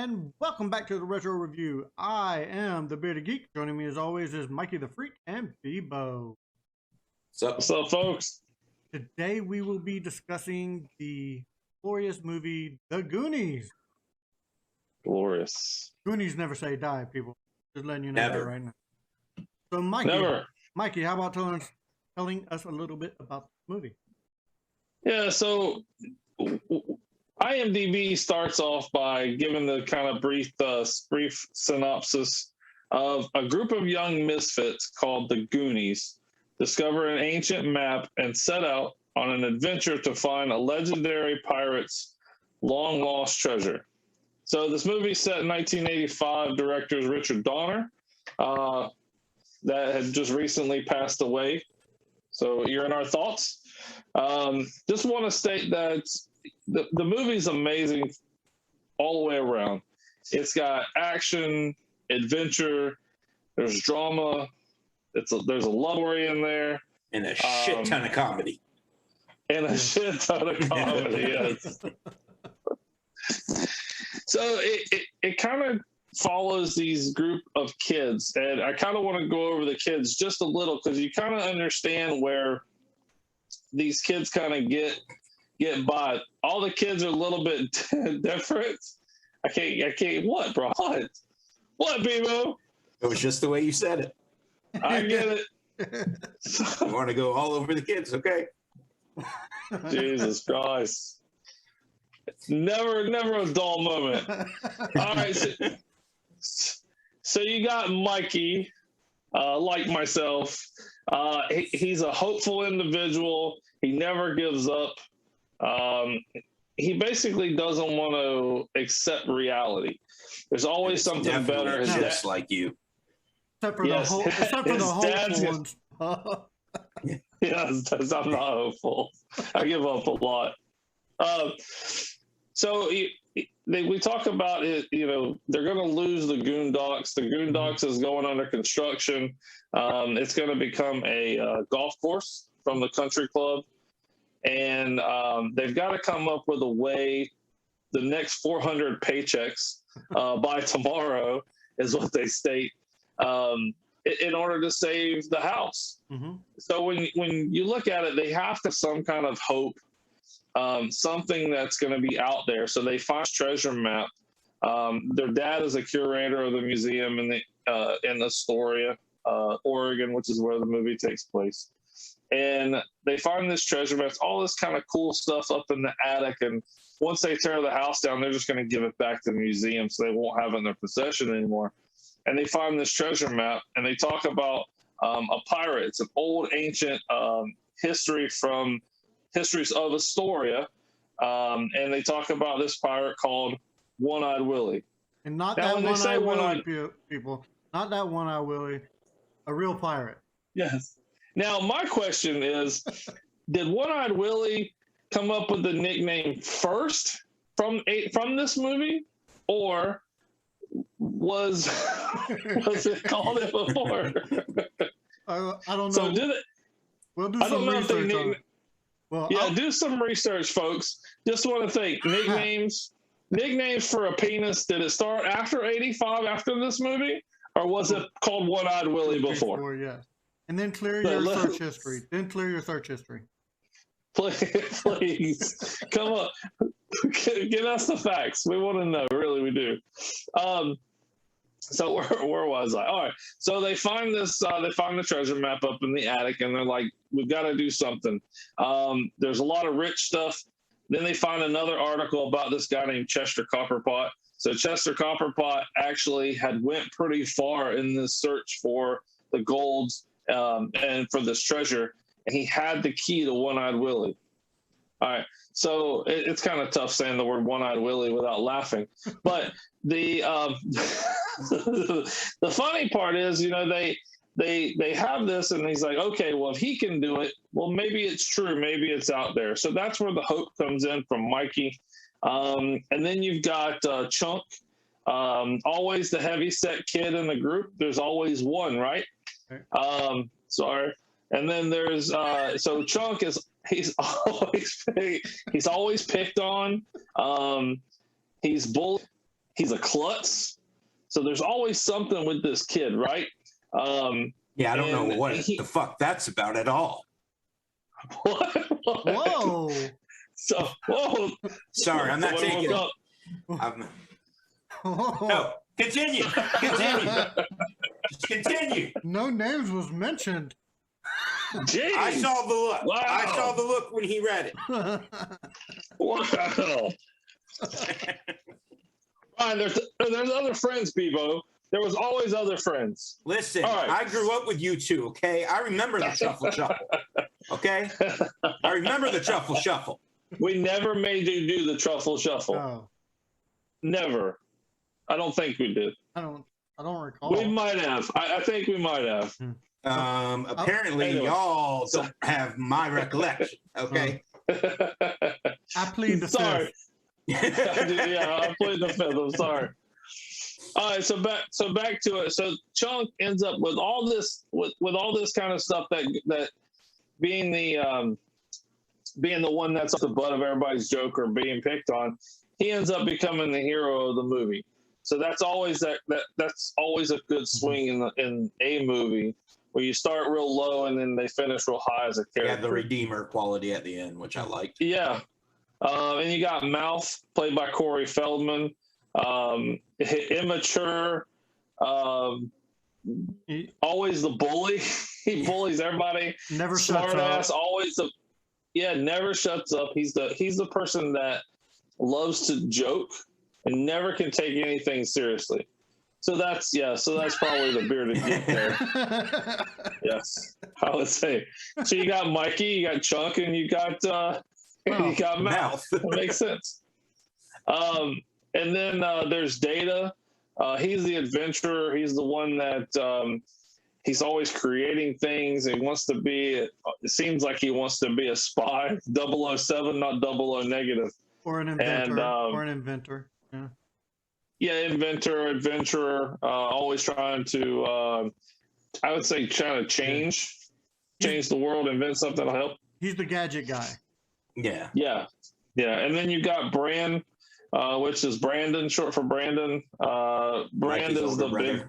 and welcome back to the Retro Review. I am the Bearded Geek. Joining me as always is Mikey the Freak and Bebo. What's up, folks? Today we will be discussing the glorious movie, The Goonies. Glorious. Goonies never say die, people. Just letting you know Never. that right now. So Mikey, how about telling us a little bit about the movie? Yeah, so IMDb starts off by giving the kind of brief synopsis of a group of young misfits called the Goonies discover an ancient map and set out on an adventure to find a legendary pirate's long-lost treasure. So this movie set in 1985, director Richard Donner, that had just recently passed away. So you're in our thoughts. Just want to state that the movie's amazing all the way around. It's got action, adventure, there's drama, there's a love story in there. And a shit ton of comedy. And a shit ton of comedy, yes. So it kind of follows these group of kids, and I kind of want to go over the kids just a little because you kind of understand where these kids kind of get by. All the kids are a little bit different. I can't. What, bro? What, Bebo? It was just the way you said it. I get it. You want to go all over the kids, okay? Jesus Christ. Never a dull moment. All right. So you got Mikey, like myself. He's a hopeful individual. He never gives up. He basically doesn't want to accept reality. There's always something better. Just like you. Except for the hopeful ones. Yes, I'm not hopeful. I give up a lot. So we talk about it, they're going to lose the Goondocks. The Goondocks is going under construction. It's going to become a golf course from the country club. And they've got to come up with a way, the next 400 paychecks by tomorrow is what they state, in order to save the house. Mm-hmm. So when you look at it, they have to have some kind of hope. Something that's going to be out there. So they find this treasure map. Their dad is a curator of the museum in Astoria, Oregon, which is where the movie takes place. And they find this treasure map, all this kind of cool stuff up in the attic. And once they tear the house down, they're just going to give it back to the museum, so they won't have it in their possession anymore. And they find this treasure map, and they talk about a pirate. It's an old, ancient histories of Astoria, and they talk about this pirate called One-Eyed Willie. And not that One-Eyed Willie, people. Not that One-Eyed Willie. A real pirate. Yes. Now, my question is, did One-Eyed Willie come up with the nickname first from this movie, or was it called it before? I don't know. So did it? We'll do some research on it. Well, do some research, folks. Just want to think. Nicknames for a penis. Did it start after 85, after this movie? Or was it called One-Eyed Willie before? Yeah. And then clear your search history. Please. Come on. Give us the facts. We want to know. Really, we do. So where was I? All right. So they find this. They find the treasure map up in the attic, and they're like, "We've got to do something." There's a lot of rich stuff. Then they find another article about this guy named Chester Copperpot. So Chester Copperpot actually had went pretty far in this search for the golds and for this treasure, and he had the key to One-Eyed Willie. All right. So it's kind of tough saying the word One-Eyed Willie without laughing. But the the funny part is, they have this, and he's like, okay, well, if he can do it, well, maybe it's true. Maybe it's out there. So that's where the hope comes in from Mikey. And then you've got Chunk, always the heavyset kid in the group. There's always one, right? Sorry. And then there's so Chunk he's always picked on. He's bullied. He's a klutz. So there's always something with this kid, right? Yeah, I don't know what the fuck that's about at all. What? Whoa. So, whoa. Sorry, I'm not Someone taking woke it. up. No, continue. Just continue. No names was mentioned. Jeez. I saw the look. Wow. I saw the look when he read it. Wow. Fine, there's other friends, Bebo. There was always other friends. Listen, All right. I grew up with you two, okay? I remember the Truffle Shuffle, okay? I remember the Truffle Shuffle. We never made you do the Truffle Shuffle. Oh, Never. I don't think we did. I don't recall. We might have. I think we might have. Apparently, Anyway. y'all don't have my recollection, okay? I plead the Sorry. fifth. Yeah, I played the fifth. I'm sorry. All right, so back to it. So Chunk ends up with all this all this kind of stuff that being the one that's the butt of everybody's joke or being picked on, he ends up becoming the hero of the movie. So that's always that's always a good swing in a movie where you start real low and then they finish real high as a character. Yeah, the redeemer quality at the end, which I liked. Yeah. And you got Mouth, played by Corey Feldman. Immature, always the bully. He bullies everybody. Never Smart shuts ass, up. always never shuts up. He's the person that loves to joke and never can take anything seriously. So that's probably the bearded geek there. Yes, I would say. So you got Mikey, you got Chunk, and you got Mouth. That makes sense. And then there's Data. He's the adventurer. He's the one that he's always creating things. He wants to be. It seems like he wants to be a spy. 007, not 00 negative. Or an inventor. Yeah. Yeah, inventor, adventurer. Always trying to. I would say trying to change the world, invent something to help. He's the gadget guy. Yeah. Yeah. And then you got Brand, which is Brandon, short for Brandon. Brand is the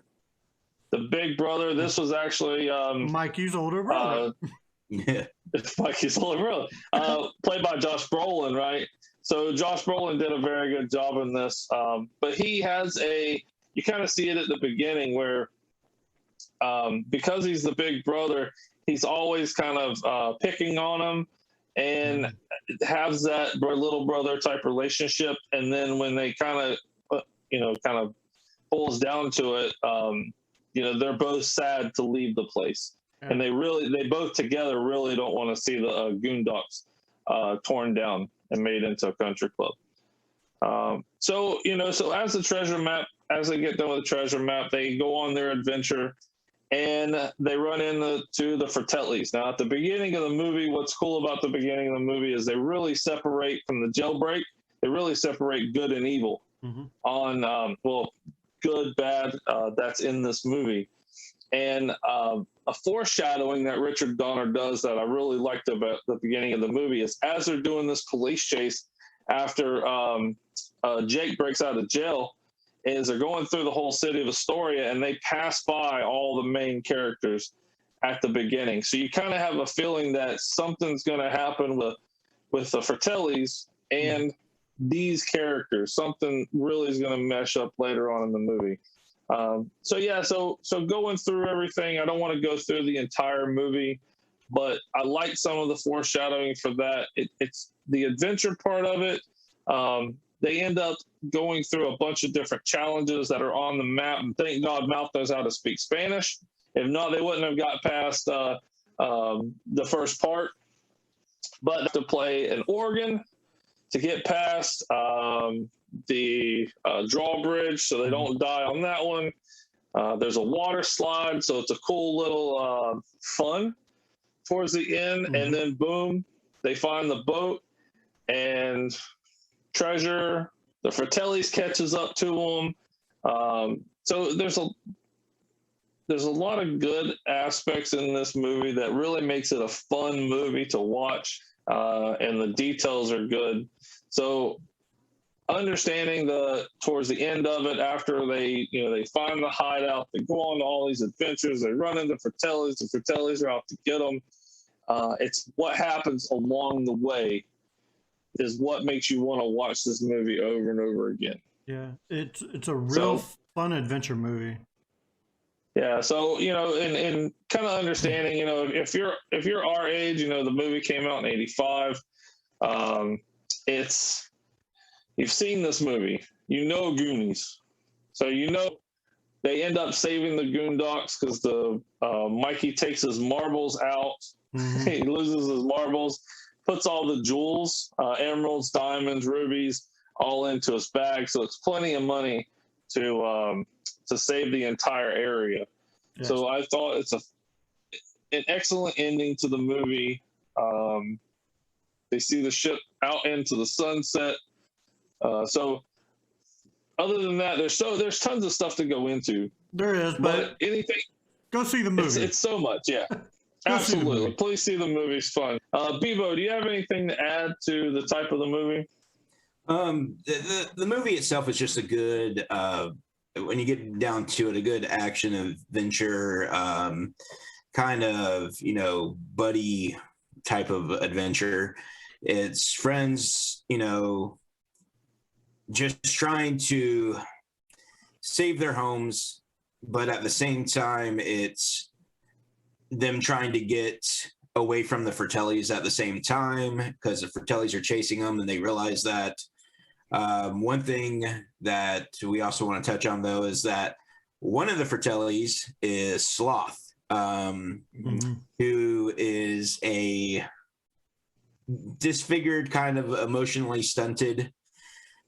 big brother. This was actually Mikey's older brother. Yeah. Mikey's older brother. Played by Josh Brolin, right? So Josh Brolin did a very good job in this. But he has you kind of see it at the beginning where because he's the big brother, he's always kind of picking on him and has that little brother type relationship. And then when they kind of pulls down to it, they're both sad to leave the place. Yeah. And they both together really don't want to see the Goondocks torn down and made into a country club. So as they get done with the treasure map, they go on their adventure and they run into the Fratellis. Now, at the beginning of the movie, what's cool about the beginning of the movie is they really separate from the jailbreak. They really separate good and evil on, good, bad, that's in this movie. And a foreshadowing that Richard Donner does that I really liked about the beginning of the movie is as they're doing this police chase after Jake breaks out of jail, is they're going through the whole city of Astoria and they pass by all the main characters at the beginning. So you kind of have a feeling that something's going to happen with the Fratellis and these characters. Something really is going to mesh up later on in the movie. So going through everything, I don't want to go through the entire movie, but I like some of the foreshadowing for that. It's the adventure part of it. They end up going through a bunch of different challenges that are on the map, and thank God Mouth knows how to speak Spanish. If not, they wouldn't have got past the first part. But to play an organ, to get past the drawbridge so they don't die on that one. There's a water slide, so it's a cool little fun towards the end. And then boom, they find the boat and treasure. The Fratellis catches up to them. So there's a lot of good aspects in this movie that really makes it a fun movie to watch, and the details are good. So understanding towards the end of it, after they find the hideout, they go on all these adventures, they run into Fratellis, the Fratellis are out to get them. It's what happens along the way is what makes you want to watch this movie over and over again. Yeah, it's a real fun adventure movie. Yeah, so and kind of understanding, if you're our age, the movie came out in '85. You've seen this movie, Goonies, so they end up saving the Goondocks because the Mikey takes his marbles out. Mm-hmm. He loses his marbles, puts all the jewels, emeralds, diamonds, rubies, all into his bag, so it's plenty of money to save the entire area. Yes. So I thought it's an excellent ending to the movie. They see the ship out into the sunset. So other than that, there's tons of stuff to go into. There is, but anything. Go see the movie. It's so much, yeah. Absolutely. Please see the movie. It's fun. Bebo, do you have anything to add to the type of the movie? The movie itself is just a good, when you get down to it, a good action adventure, kind of, buddy type of adventure. It's friends, just trying to save their homes, but at the same time, it's them trying to get away from the Fratellis at the same time, because the Fratellis are chasing them, and they realize that. One thing that we also want to touch on, though, is that one of the Fratellis is Sloth, who is a disfigured, kind of emotionally stunted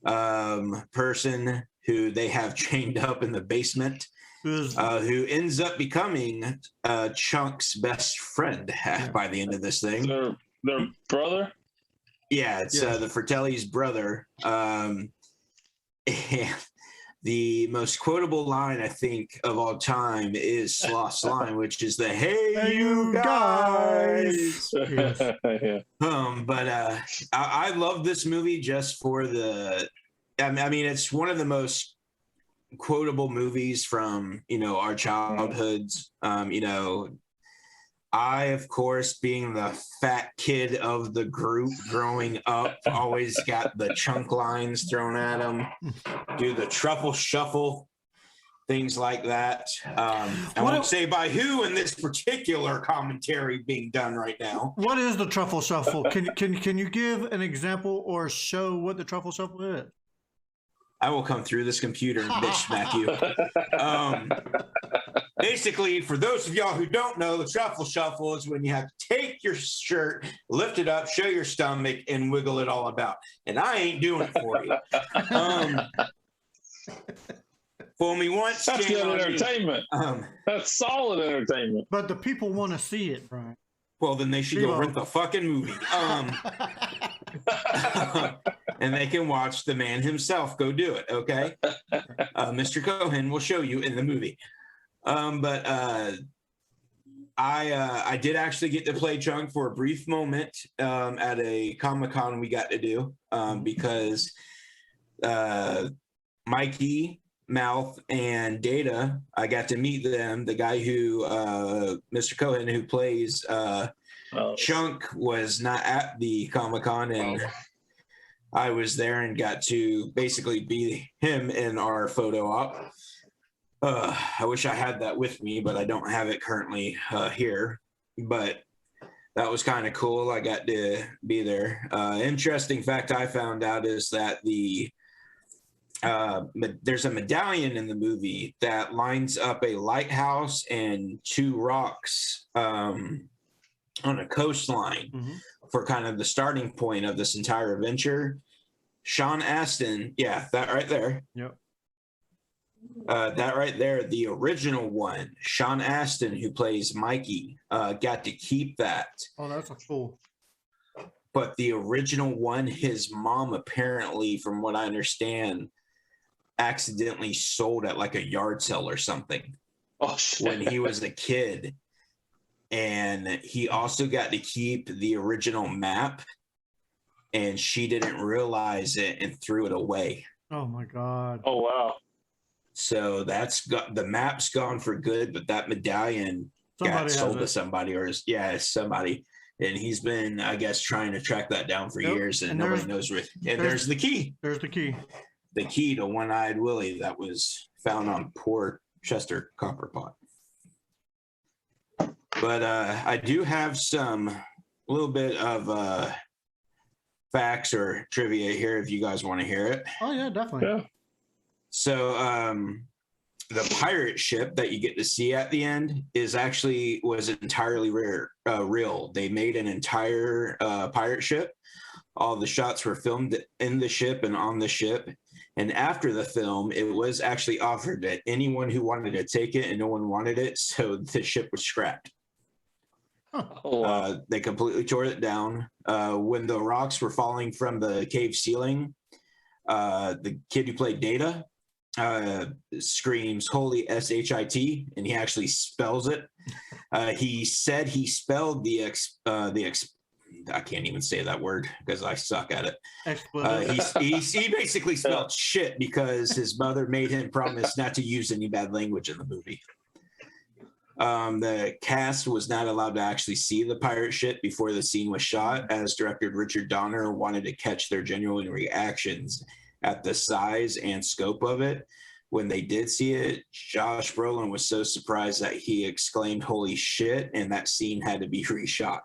person who they have chained up in the basement, who ends up becoming Chunk's best friend by the end of this thing. Their brother? Yeah, it's the Fratelli's brother. And the most quotable line, I think, of all time is Sloth's line, which is the "Hey, you guys." Yeah. But I love this movie just for the. I mean, it's one of the most quotable movies from our childhoods. I, of course, being the fat kid of the group growing up, always got the chunk lines thrown at him, do the truffle shuffle, things like that. I won't say by who in this particular commentary being done right now. What is the truffle shuffle? Can you give an example or show what the truffle shuffle is? I will come through this computer and bitch smack you. Basically, for those of y'all who don't know, the truffle shuffle is when you have to take your shirt, lift it up, show your stomach, and wiggle it all about. And I ain't doing it for you. Fool me once. That's good entertainment. That's solid entertainment. But the people want to see it, Brian. Well, then they should go rent the fucking movie. And they can watch the man himself go do it, okay? Mr. Cohen will show you in the movie. But I did actually get to play Chunk for a brief moment at a Comic-Con we got to do because Mikey, Mouth, and Data, I got to meet them. The guy who, Mr. Cohen, who plays Chunk, was not at the Comic-Con, and I was there and got to basically be him in our photo op. I wish I had that with me, but I don't have it currently here. But that was kind of cool. I got to be there. Interesting fact I found out is that there's a medallion in the movie that lines up a lighthouse and two rocks on a coastline for kind of the starting point of this entire adventure. Sean Astin, yeah, that right there. Yep. That right there, the original one, Sean Astin, who plays Mikey, got to keep that. Oh, that's a cool. But the original one, his mom apparently, from what I understand, accidentally sold at like a yard sale or something. Oh, shit. When he was a kid. And he also got to keep the original map and she didn't realize it and threw it away. Oh my God. Oh wow. So the map's gone for good, but that medallion got sold to somebody, somebody. And he's been, I guess, trying to track that down for years, and nobody knows where. And there's the key. There's the key. The key to One-Eyed Willie that was found on poor Chester Copperpot. But I do have a little bit of facts or trivia here if you guys want to hear it. Oh yeah, definitely. Yeah. So the pirate ship that you get to see at the end was entirely real. They made an entire pirate ship. All the shots were filmed in the ship and on the ship. And after the film, it was actually offered to anyone who wanted to take it, and no one wanted it, so the ship was scrapped. Oh, wow. They completely tore it down. When the rocks were falling from the cave ceiling, the kid who played Data screams "Holy S-H-I-T," and he actually spells it. He said he spelled I can't even say that word because I suck at it. He basically spelled shit because his mother made him promise not to use any bad language in the movie. The cast was not allowed to actually see the pirate ship before the scene was shot, as director Richard Donner wanted to catch their genuine reactions at the size and scope of it. When they did see it, Josh Brolin was so surprised that he exclaimed, "Holy shit," and that scene had to be reshot.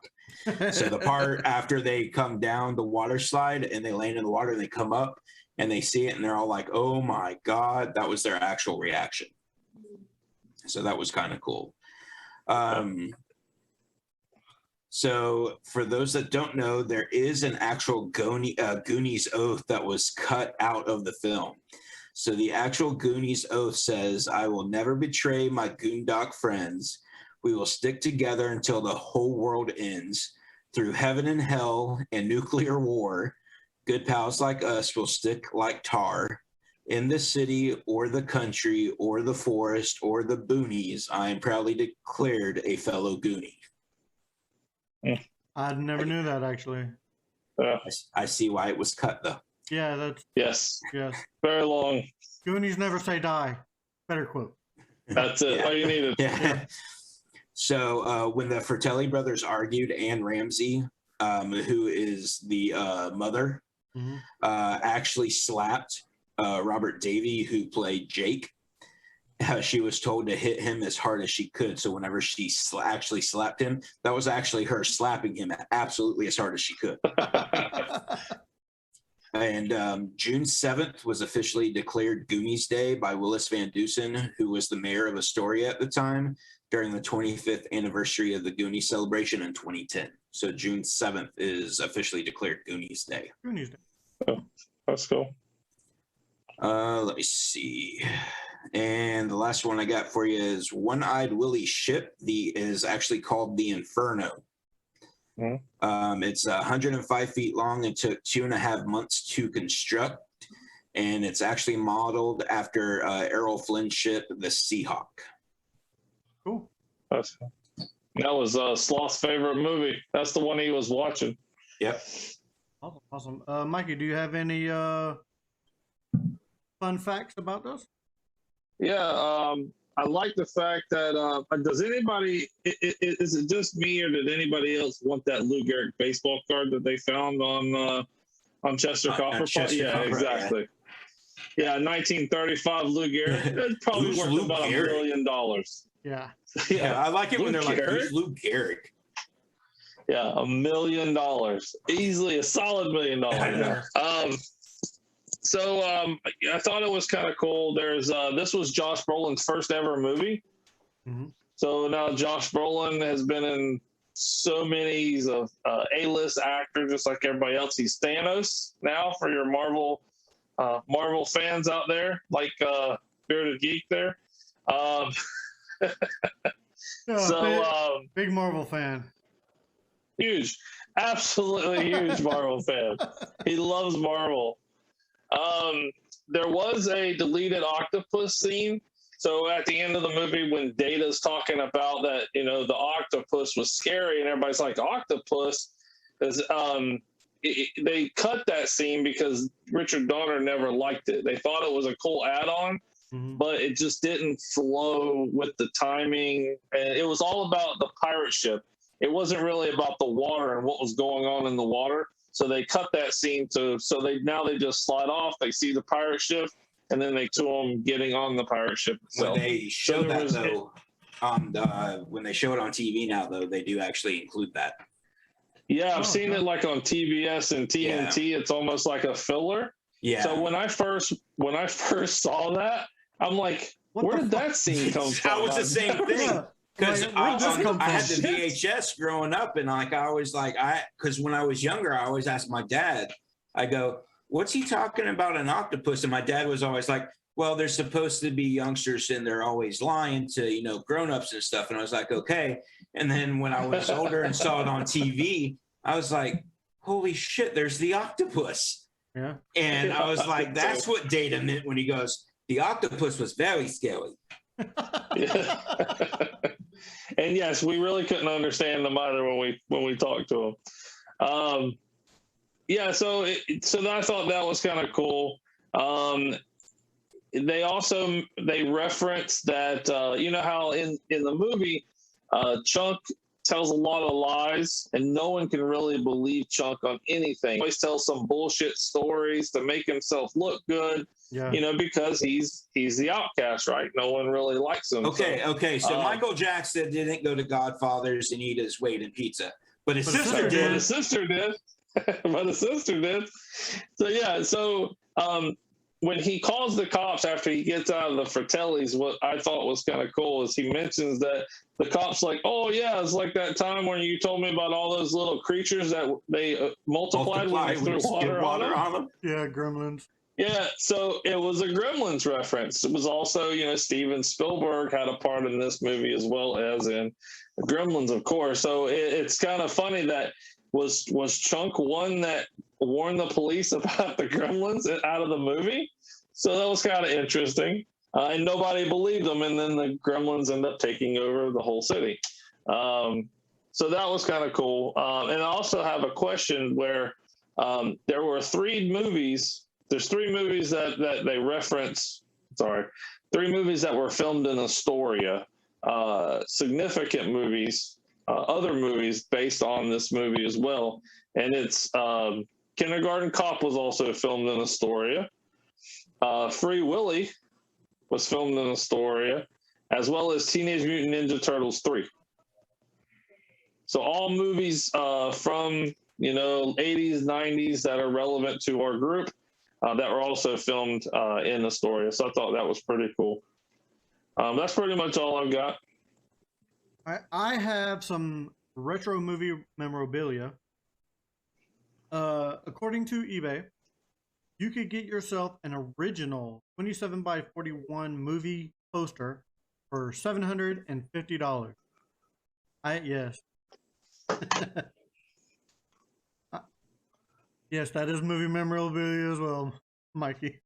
So the part after they come down the water slide and they land in the water and they come up and they see it and they're all like, "Oh my God," that was their actual reaction. So that was kind of cool. So for those that don't know, there is an actual Goonies Oath that was cut out of the film. So the actual Goonies Oath says, "I will never betray my Goondock friends. We will stick together until the whole world ends. Through heaven and hell and nuclear war, good pals like us will stick like tar. In the city or the country or the forest or the boonies, I am proudly declared a fellow Goonie." I never knew that, actually. I see why it was cut, though. Yeah, that's... Yes. Yes. Very long. Goonies never say die. Better quote. That's it. All you needed. Yeah. So when the Fratelli brothers argued, Anne Ramsey, who is the mother, actually slapped Robert Davey, who played Jake. She was told to hit him as hard as she could. So whenever she actually slapped him, that was actually her slapping him absolutely as hard as she could. And June 7th was officially declared Goonies Day by Willis Van Dusen, who was the mayor of Astoria at the time, during the 25th anniversary of the Goonies celebration in 2010. So June 7th is officially declared Goonies Day. Goonies Day. Oh, that's cool. Let me see. And the last one I got for you is One-Eyed Willie's ship. Is actually called the Inferno. It's 105 feet long and took 2.5 months to construct. And it's actually modeled after Errol Flynn's ship, the Seahawk. Cool. That was Sloth's favorite movie. That's the one he was watching. Yep. Awesome. Mikey, do you have any fun facts about this? Yeah, I like the fact that does anybody is it just me or did anybody else want that Lou Gehrig baseball card that they found on Chester Copperpot? Yeah, exactly. Yeah, 1935 Lou Gehrig. It's probably worth about $1 million. Yeah. Yeah, I like it when they're like, "Who's Lou Gehrig?" Yeah, $1 million, easily a solid $1 million. So I thought it was kind of cool. This was Josh Brolin's first ever movie. So now Josh Brolin has been in so many. He's a A-list actor, just like everybody else. He's Thanos now for your Marvel fans out there, like Bearded Geek there. Big Marvel fan. Huge, absolutely huge Marvel fan. He loves Marvel. There was a deleted Octopus scene. So at the end of the movie, when Data's talking about that, the Octopus was scary, and everybody's like, Octopus is, they cut that scene because Richard Donner never liked it. They thought it was a cool add-on, but it just didn't flow with the timing. And it was all about the pirate ship. It wasn't really about the water and what was going on in the water. So they cut that scene so they just slide off. They see the pirate ship, and then they to them getting on the pirate ship itself. When they show that though, when they show it on TV now, though, they do actually include that. Yeah, I've seen it like on TBS and TNT. Yeah. It's almost like a filler. Yeah. So when I first saw that, I'm like, where did that scene come from? That was the same thing. Because I had the VHS growing up, and because when I was younger, I always asked my dad, I go, what's he talking about an octopus? And my dad was always like, well, they're supposed to be youngsters and they're always lying to, grown-ups and stuff. And I was like, okay. And then when I was older and saw it on TV, I was like, holy shit, there's the octopus. Yeah. And I was like, that's what Data meant when he goes, the octopus was very scary. And yes, we really couldn't understand them either when we talked to them. Yeah, so I thought that was kind of cool. They referenced that you know how in the movie Chunk tells a lot of lies, and no one can really believe Chunk on anything. He always tells some bullshit stories to make himself look good. Yeah. Because he's the outcast, right? No one really likes him. Okay. So Michael Jackson didn't go to Godfather's and eat his weight in pizza, but his sister did. But his sister did. So yeah. So when he calls the cops after he gets out of the Fratellis, what I thought was kind of cool is he mentions that the cops like, oh yeah, it's like that time when you told me about all those little creatures that they multiplied when they threw water on them. Yeah, gremlins. Yeah, so it was a Gremlins reference. It was also, Steven Spielberg had a part in this movie as well as in Gremlins, of course. So it's kind of funny that was Chunk one that warned the police about the Gremlins out of the movie. So that was kind of interesting. And nobody believed them, and then the Gremlins end up taking over the whole city. So that was kind of cool. And I also have a question where there were three movies. There's three movies that they reference. Three movies that were filmed in Astoria. Significant movies, other movies based on this movie as well. And it's Kindergarten Cop was also filmed in Astoria. Free Willy was filmed in Astoria, as well as Teenage Mutant Ninja Turtles 3. So all movies from 80s, 90s that are relevant to our group. That were also filmed in Astoria. So I thought that was pretty cool. That's pretty much all I've got. I have some retro movie memorabilia. According to eBay, you could get yourself an original 27 by 41 movie poster for $750. Yes. Yes, that is movie memorabilia as well, Mikey.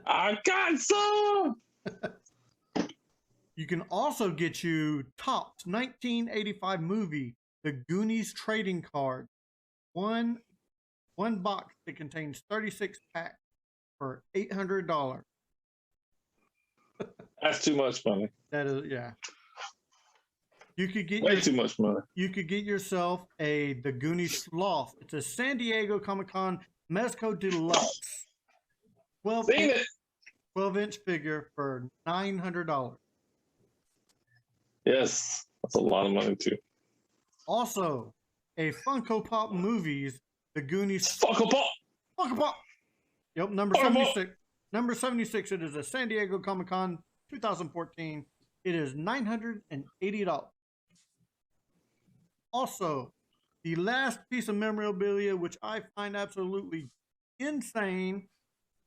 I got some! You can also get you Topps 1985 movie, The Goonies trading card. One box that contains 36 packs for $800. That's too much money. That is, yeah. You could get way too much money. You could get yourself the Goonies Sloth. It's a San Diego Comic-Con Mezco Deluxe 12-inch figure for $900. Yes, that's a lot of money too. Also, a Funko Pop Movies, The Goonies Funko Pop. Yep, number 76. Number 76. It is a San Diego Comic-Con 2014. It is $980. Also, the last piece of memorabilia, which I find absolutely insane,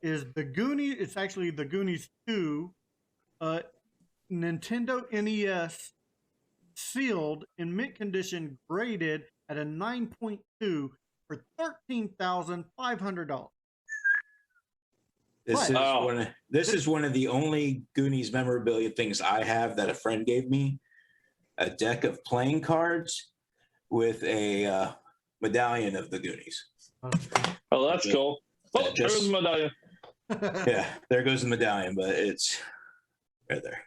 is the Goonies. It's actually the Goonies 2, Nintendo NES, sealed in mint condition, graded at a 9.2 for $13,500. This is one of the only Goonies memorabilia things I have that a friend gave me. A deck of playing cards with a medallion of the Goonies. Oh, that's cool. Oh, there's the medallion. Yeah, there goes the medallion, but it's right there.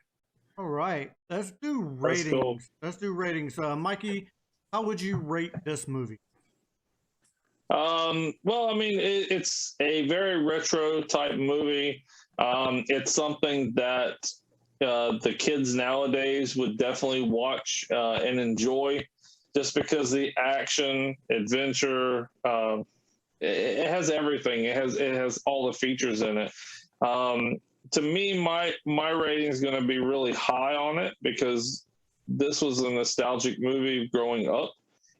All right, let's do ratings. Cool. Let's do ratings. Mikey, how would you rate this movie? Well, I mean, it's a very retro type movie. It's something that the kids nowadays would definitely watch and enjoy, just because the action, adventure, it has everything. It has all the features in it. To me, my rating is going to be really high on it because this was a nostalgic movie growing up.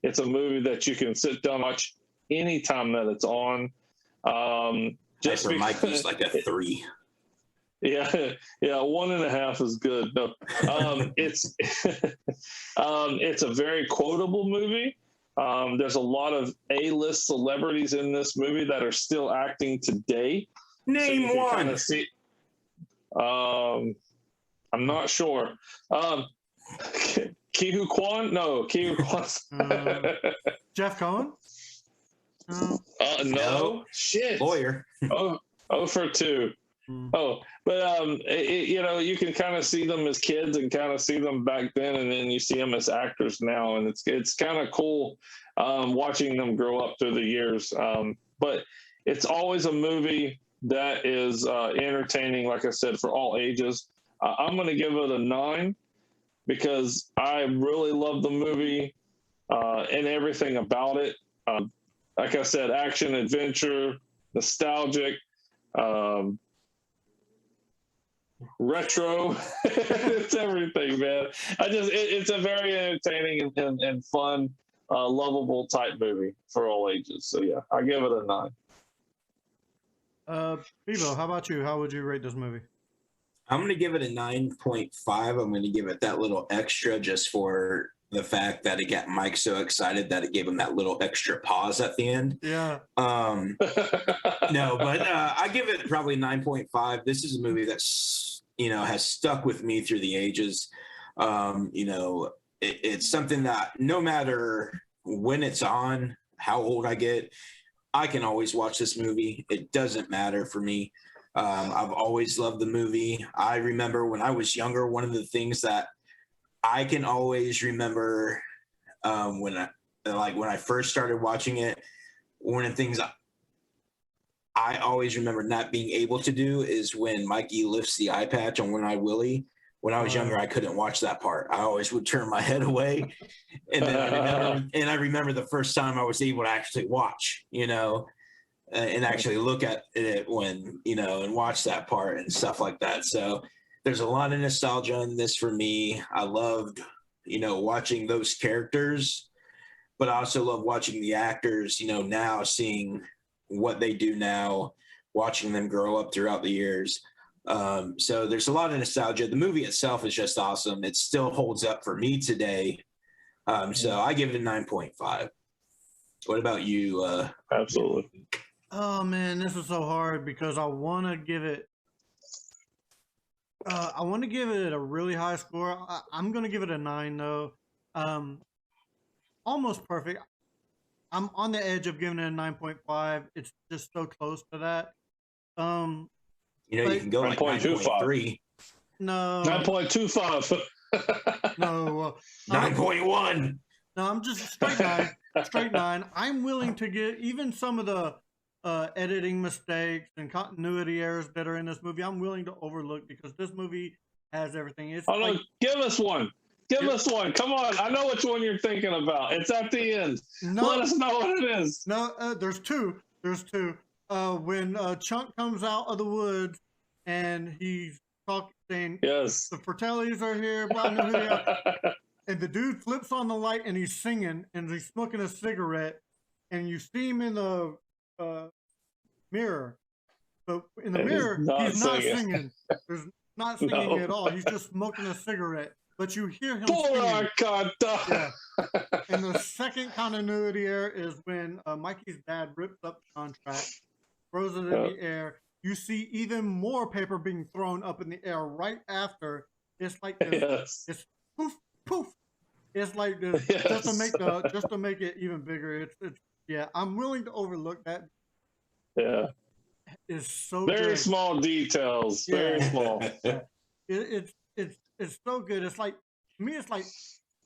It's a movie that you can sit down and watch anytime that it's on. Just for Mikey's like a 3. Yeah, 1.5 is good. No, it's it's a very quotable movie. There's a lot of A-list celebrities in this movie that are still acting today. Name one. I'm not sure. Kihu Kwan? No, Kihu Kwan. Jeff Cohen? No. Shit. Lawyer. 0 for 2. Oh, but you can kind of see them as kids and kind of see them back then, and then you see them as actors now, and it's kind of cool watching them grow up through the years. But it's always a movie that is entertaining, like I said, for all ages. I'm going to give it a 9 because I really love the movie and everything about it. Like I said, action, adventure, nostalgic. Retro. It's everything, man. It's a very entertaining and fun, lovable type movie for all ages. So yeah, I give it a 9. Bevo, how about you? How would you rate this movie? I'm going to give it a 9.5. I'm going to give it that little extra just for the fact that it got Mike so excited that it gave him that little extra pause at the end. Yeah. No, but I give it probably 9.5. This is a movie that's, has stuck with me through the ages. It's something that no matter when it's on, how old I get, I can always watch this movie. It doesn't matter for me. I've always loved the movie. I remember when I was younger, one of the things that I can always remember when I first started watching it, one of the things I always remember not being able to do is when Mikey lifts the eye patch on One Eye Willie. When I was younger, I couldn't watch that part. I always would turn my head away. And then I remember the first time I was able to actually watch, and actually look at it when, and watch that part and stuff like that. So there's a lot of nostalgia in this for me. I loved, watching those characters, but I also love watching the actors, now seeing what they do now, watching them grow up throughout the years. So there's a lot of nostalgia. The movie itself is just awesome. It still holds up for me today. So I give it a 9.5. What about you? Absolutely. Oh man, this is so hard because I want to give it a really high score. I'm going to give it a 9 though. Almost perfect. I'm on the edge of giving it a 9.5. It's just so close to that. You can go like 9.3. No. 9.25. No. 9.1. No, I'm just straight 9. I'm willing to get even some of the editing mistakes and continuity errors that are in this movie. I'm willing to overlook because this movie has everything. It's no, give us one. Give us one. Come on. I know which one you're thinking about. It's at the end. No, let us know what it is. No, there's two. When Chunk comes out of the woods and he's saying, yes, the Fratellis are here, blah, blah, blah, and the dude flips on the light and he's singing and he's smoking a cigarette and you see him in the mirror. But in the mirror, he's not singing. There's not singing at all. He's just smoking a cigarette. But you hear him singing. Yeah. And the second continuity error is when Mikey's dad rips up the contract, throws it in the air. You see even more paper being thrown up in the air right after. It's like this. It's poof, poof. It's like this just to make it even bigger. Yeah, I'm willing to overlook that. Yeah. It's so very good. small details. Yeah. Very small. Yeah. It's so good. It's like, to me, it's like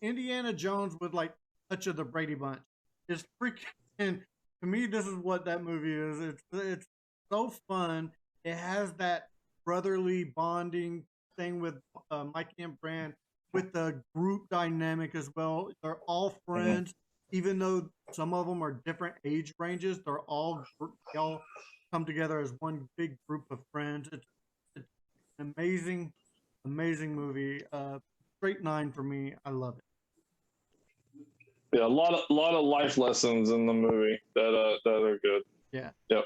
Indiana Jones with like touch of the Brady Bunch. It's freaking. To me, this is what that movie is. It's so fun. It has that brotherly bonding thing with Mikey and Brand, with the group dynamic as well. They're all friends, even though some of them are different age ranges. They all come together as one big group of friends. It's an amazing movie. Straight 9 for me. I love it. Yeah, a lot of life lessons in the movie that are good. Yeah. Yep.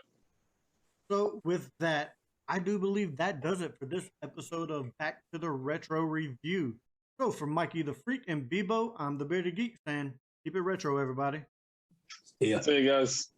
So with that, I do believe that does it for this episode of Back to the Retro Review. So for Mikey the Freak and Bebo, I'm the Bearded Geek saying, keep it retro, everybody. Yeah. See you guys.